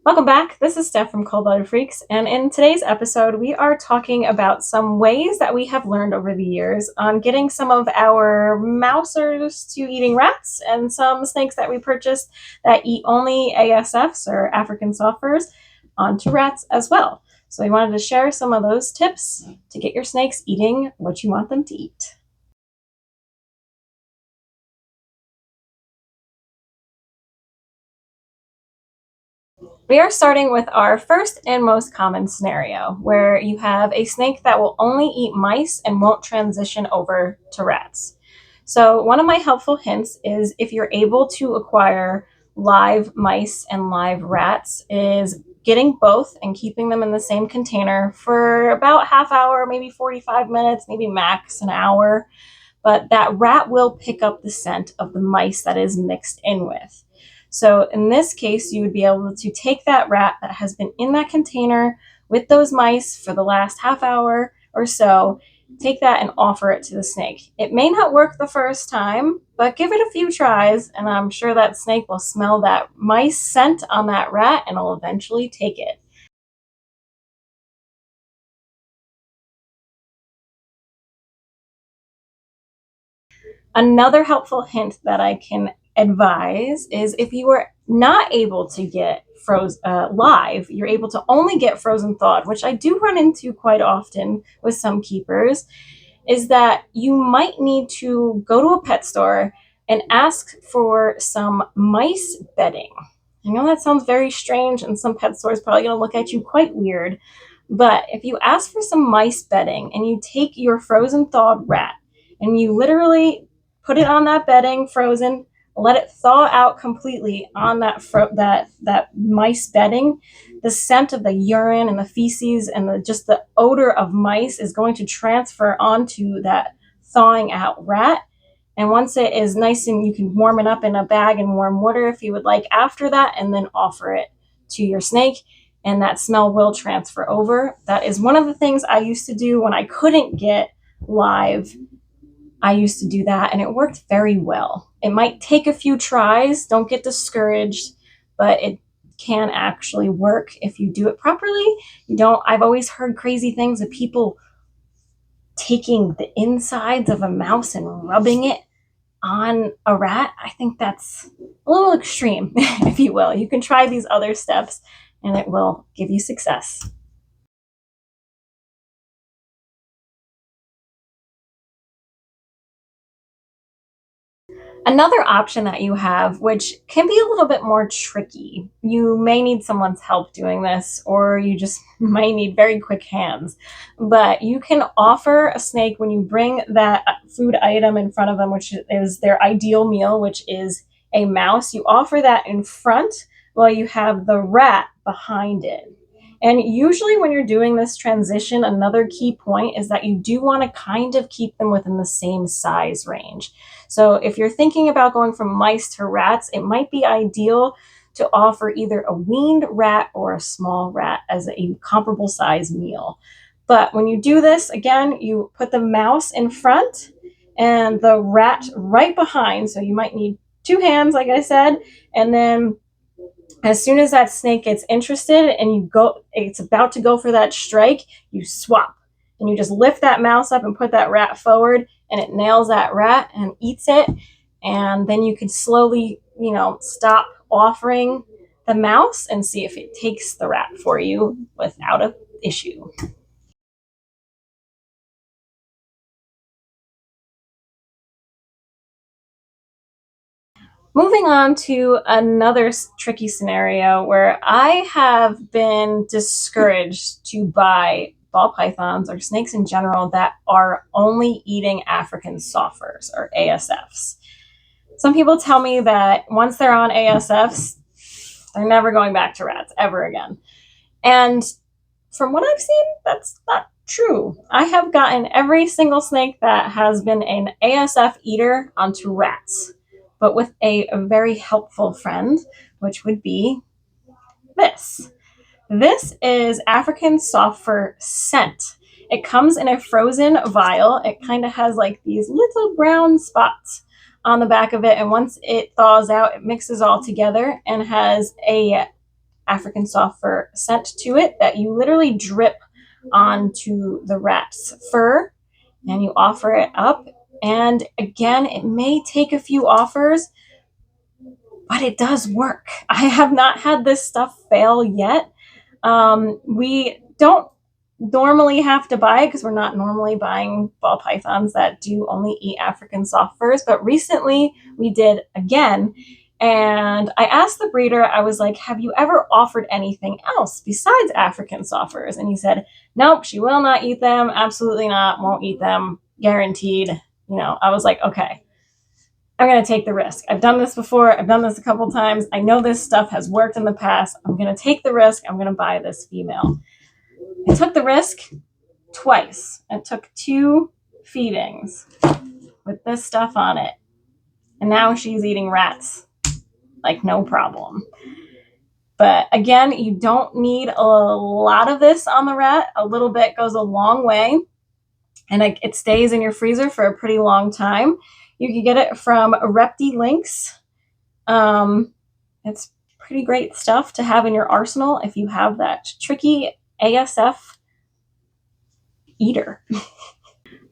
Welcome back. This is Steph from Cold Blooded Freaks, and in today's episode, we are talking about some ways that we have learned over the years on getting some of our mousers to eating rats and some snakes that we purchased that eat only ASFs or African sulfurs onto rats as well. So, we wanted to share some of those tips to get your snakes eating what you want them to eat. We are starting with our first and most common scenario, where you have a snake that will only eat mice and won't transition over to rats. So, one of my helpful hints is if you're able to acquire live mice and live rats, is getting both and keeping them in the same container for about half hour, maybe 45 minutes, maybe max an hour. But that rat will pick up the scent of the mice that is mixed in with. So in this case, you would be able to take that rat that has been in that container with those mice for the last half hour or so, take that and offer it to the snake. It may not work the first time, but give it a few tries, and I'm sure that snake will smell that mice scent on that rat and will eventually take it. Another helpful hint that I can advise is if you are not able to get frozen live, you're able to only get frozen thawed, which I do run into quite often with some keepers, is that you might need to go to a pet store and ask for some mice bedding. I know that sounds very strange, and some pet stores probably going to look at you quite weird. But if you ask for some mice bedding and you take your frozen thawed rat and you literally put it on that bedding frozen, let it thaw out completely on that mice bedding, the scent of the urine and the feces and just the odor of mice is going to transfer onto that thawing out rat. And once it is nice, and you can warm it up in a bag in warm water if you would like after that, and then offer it to your snake, and that smell will transfer over. That is one of the things I used to do when I couldn't get live. I used to do that and it worked very well. It might take a few tries, don't get discouraged, but it can actually work if you do it properly. You don't I've always heard crazy things of people taking the insides of a mouse and rubbing it on a rat. I think that's a little extreme, if you will. You can try these other steps and it will give you success. Another option that you have, which can be a little bit more tricky, you may need someone's help doing this, or you just might need very quick hands. But you can offer a snake when you bring that food item in front of them, which is their ideal meal, which is a mouse. You offer that in front while you have the rat behind it. And usually, when you're doing this transition, another key point is that you do want to kind of keep them within the same size range. So, if you're thinking about going from mice to rats, it might be ideal to offer either a weaned rat or a small rat as a comparable size meal. But when you do this, again, you put the mouse in front and the rat right behind. So, you might need two hands, like I said, and then as soon as that snake gets interested and it's about to go for that strike, you swap and you just lift that mouse up and put that rat forward, and it nails that rat and eats it. And then you can slowly, stop offering the mouse and see if it takes the rat for you without an issue. Moving on to another tricky scenario where I have been discouraged to buy ball pythons or snakes in general that are only eating African sulfurs or ASFs. Some people tell me that once they're on ASFs, they're never going back to rats ever again. And from what I've seen, that's not true. I have gotten every single snake that has been an ASF eater onto rats, but with a very helpful friend, which would be this. This is African sulfur scent. It comes in a frozen vial. It kind of has like these little brown spots on the back of it. And once it thaws out, it mixes all together and has a African soft fur scent to it that you literally drip onto the rat's fur and you offer it up. And again, it may take a few offers, but it does work. I have not had this stuff fail yet. We don't normally have to buy it because we're not normally buying ball pythons that do only eat African soft furs, but recently we did again. And I asked the breeder, I was like, have you ever offered anything else besides African soft furs? And he said, nope, she will not eat them. Absolutely not. Won't eat them. Guaranteed. I was like, okay, I'm going to take the risk. I've done this before. I've done this a couple times. I know this stuff has worked in the past. I'm going to take the risk. I'm going to buy this female. I took the risk twice. I took 2 feedings with this stuff on it. And now she's eating rats like no problem. But again, you don't need a lot of this on the rat. A little bit goes a long way. And it stays in your freezer for a pretty long time. You can get it from Repti Links. It's pretty great stuff to have in your arsenal if you have that tricky ASF eater.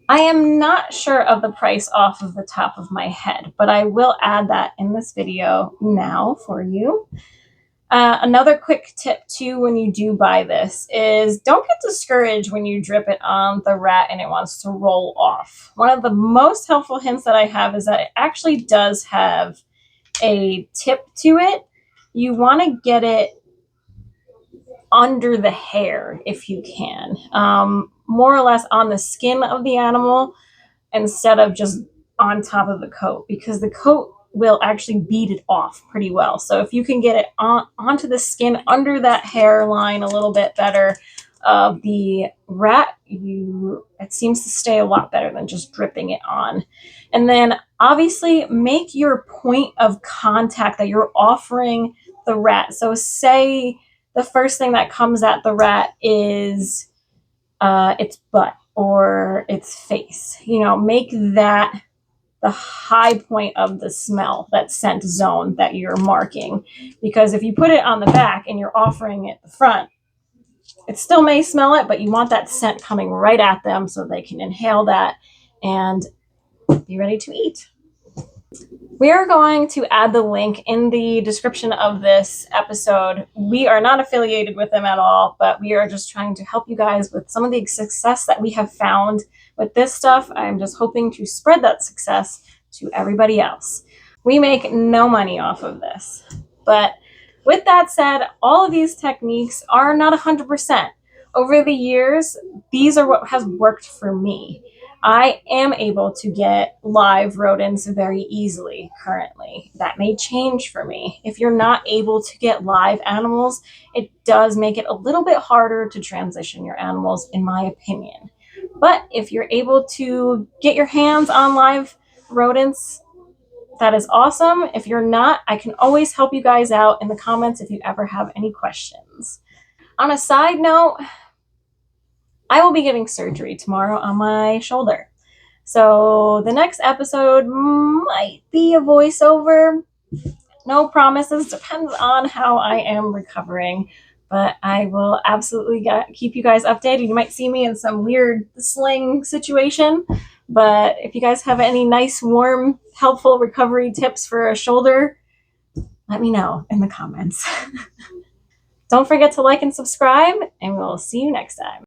I am not sure of the price off of the top of my head, but I will add that in this video now for you. Another quick tip too when you do buy this is don't get discouraged when you drip it on the rat and it wants to roll off. One of the most helpful hints that I have is that it actually does have a tip to it. You want to get it under the hair if you can, more or less on the skin of the animal instead of just on top of the coat, because the coat will actually beat it off pretty well. So if you can get it onto the skin under that hairline a little bit better of the rat, it seems to stay a lot better than just dripping it on. And then obviously make your point of contact that you're offering the rat. So say the first thing that comes at the rat is its butt or its face. Make that the high point of the smell, that scent zone that you're marking. Because if you put it on the back and you're offering it the front, it still may smell it, but you want that scent coming right at them so they can inhale that and be ready to eat. We are going to add the link in the description of this episode. We are not affiliated with them at all, but we are just trying to help you guys with some of the success that we have found with this stuff. I'm just hoping to spread that success to everybody else. We make no money off of this. But with that said, all of these techniques are not 100%. Over the years, these are what has worked for me. I am able to get live rodents very easily currently. That may change for me. If you're not able to get live animals, it does make it a little bit harder to transition your animals, in my opinion. But if you're able to get your hands on live rodents, that is awesome. If you're not, I can always help you guys out in the comments if you ever have any questions. On a side note, I will be getting surgery tomorrow on my shoulder. So the next episode might be a voiceover. No promises, depends on how I am recovering. But I will absolutely keep you guys updated. You might see me in some weird sling situation. But if you guys have any nice, warm, helpful recovery tips for a shoulder, let me know in the comments. Don't forget to like and subscribe, and we'll see you next time.